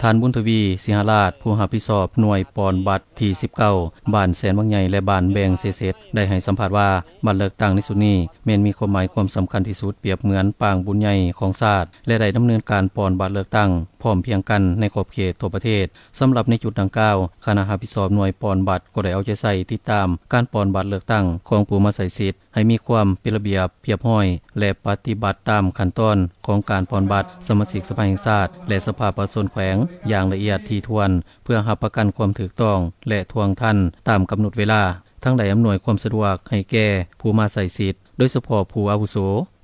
ท่านบุญทวีสิหราชผู้รับผิดชอบหน่วยปอนบัตรที่19บ้านแสนบางใหญ่และบ้านแบงเสร็จได้ให้สัมภาษณ์ว่าบัตรเลือกตั้งในสุดนี้แม้นมีความหมายความสำคัญที่สุดเปรียบเหมือนปางบุญใหญ่ของชาติและได้ดำเนินการปอนบัตรเลือกตั้งพร้อมเพียงกันในขอบเขตทั่วประเทศสำหรับในจุดดังกล่าวคณะรับผิดชอบหน่วยปอนบัตรก็ได้เอาใจใส่ติดตามการปอนบัตรเลือกตั้งของผู้มาใช้สิทธิ์ให้มีความเป็นระเบียบเรียบร้อยและปฏิบัติตามขั้นตอนของการปอนบัตรสมาชิกสภาแห่งชาติและสภาประชาชนแขวงอย่างละเอียดถี่ถ้วนเพื่อรับประกันความถูกต้องและทวงทันตามกำหนดเวลาทั้งได้อำนวยความสะดวกให้แก่ผู้มาใช้สิทธิ์โดยเฉพาะผู้อาวุโส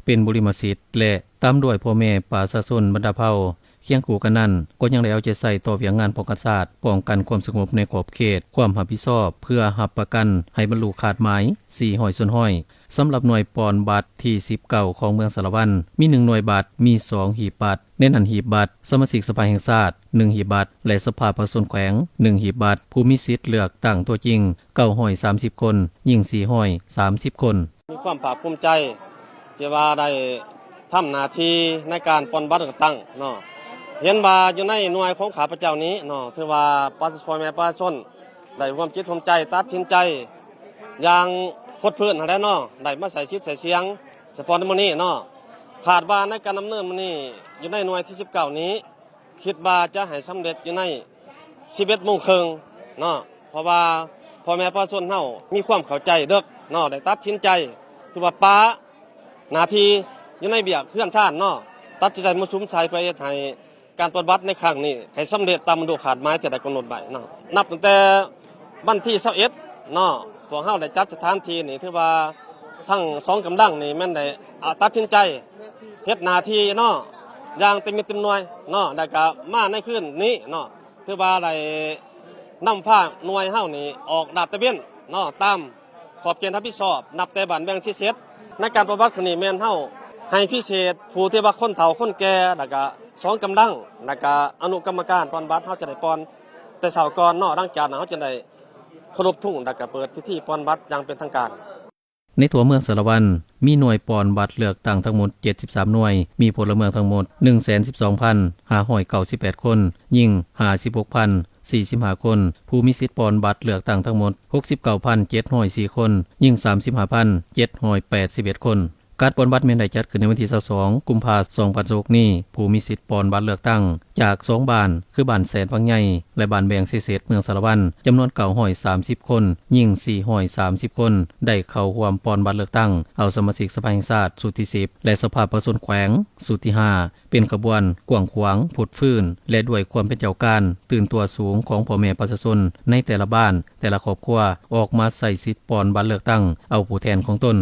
เป็นบริมสิทธิ์และตามด้วยพ่อแม่ประชาชนบรรดาเผ่าเคียงคู่กันนั้นก็ยังได้เอาใจใส่ต่อเวียงงานป้องกันชาติป้องกันความสงบในขอบเขตความรับผิดชอบเพื่อรับประกันให้บรรลุขาดหมาย400ส่วนห้อยสำหรับหน่วยปอนบัตรที่19ของเมืองสารวันมี1หน่วยบัตรมี2หีบบัตรเน้นอันหีบบัตรสมาชิกสภาแห่งชาติ1หีบบัตรและสภาประชาชนแขวง1หีบบัตรผู้มีสิทธิ์เลือกตั้งตัวจริง930คนยิ่ง430คนมีความภาคภูมิใจที่ว่าได้ทำหน้าที่ในการปอนบัตรเลือกตั้งเนาะเห็นว่าอยู่ในหน่วยของข้าพเจ้านี้เนาะถือว่าประชาชนแม่ประชาชนได้ความคิดความใจตัดสินใจอย่างคดพื้นแล้วเนาะได้มาใส่ชิดใส่เสียงเฉพาะในมื้อนี้เนาะคาดว่าในการดำเนินมื้อนี้อยู่ในหน่วยที่19นี้คิดว่าจะให้สำเร็จอยู่ใน 11:30 น.เนาะเพราะว่าพ่อแม่ประชาชนเฮามีความเข้าใจเด้อเนาะได้ตัดสินใจถือว่าป้าหน้าที่อยู่ในเบียกเพื่อนชาติเนาะตัดสินใจมาชุมชัยไปให้การปฏิบัติในครั้งนี้ให้สำเร็จตามดูขาดหมายที่ได้กำหนดไว้เนาะนับตั้งแต่วันที่21เนาะพวกเฮาได้จัดสถานที่นี่ถือว่าทั้ง2กำลังนี่แม่นได้ตัดสินใจเฮ็ดหน้าที่เนาะอย่างเต็มเต็มหน่วยเนาะได้ก็มาในคืนนี้เนาะถือว่าได้นำพาหน่วยเฮานี่ออกลาดตระเวนเนาะตามขอบเขตรับผิดชอบนับแต่บ้านแบงที่เสร็จในการปฏิบัติครั้งนี้แม่นเฮาให้พิเศษผู้ที่ว่าคนเฒ่าคนแก่แล้วก็2กำลังแล้วก็อนุกรรมการปอนบัตรเฮาจะได้ปอนแต่เช้าก่อนเนาะหลังจากนั้นเฮาจะได้เคารพธงแล้วก็เปิดพิธีปอนบัตรอย่างเป็นทางการในทั่วเมืองสารวันมีหน่วยปอนบัตรเลือกตั้งทั้งหมด73หน่วยมีพลเมืองทั้งหมด 112,598 คนยิ่ง 56,045 คนผู้มีสิทธิ์ปอนบัตรเลือกตั้งทั้งหมด 69,704 คนยิ่ง 35,781 คนการปอนบัตรแม่นได้จัดขึ้นในวันที่22กุมภาพันธ์2016นี้ผู้มีสิทธิ์ปอนบัตรเลือกตั้งจาก2บ้านคือบ้านแสนวังใหญ่และบ้านแบงเสร็จเมืองสารวันจำนวน930คนยิ่ง430คนได้เข้าร่วมปอนบัตรเลือกตั้งเอาสมาชิกสภาแห่งชาติสุดที่10และสภาประชาชนแขวงสุดที่5เป็นขบวนกว้างขวางผุดฟื้นและด้วยความเป็นเจ้าการตื่นตัวสูงของพ่อแม่ประชาชนในแต่ละบ้านแต่ละครอบครัวออกมาใส่สิทธิ์ปอนบัตรเลือกตั้งเอาผู้แทนของตน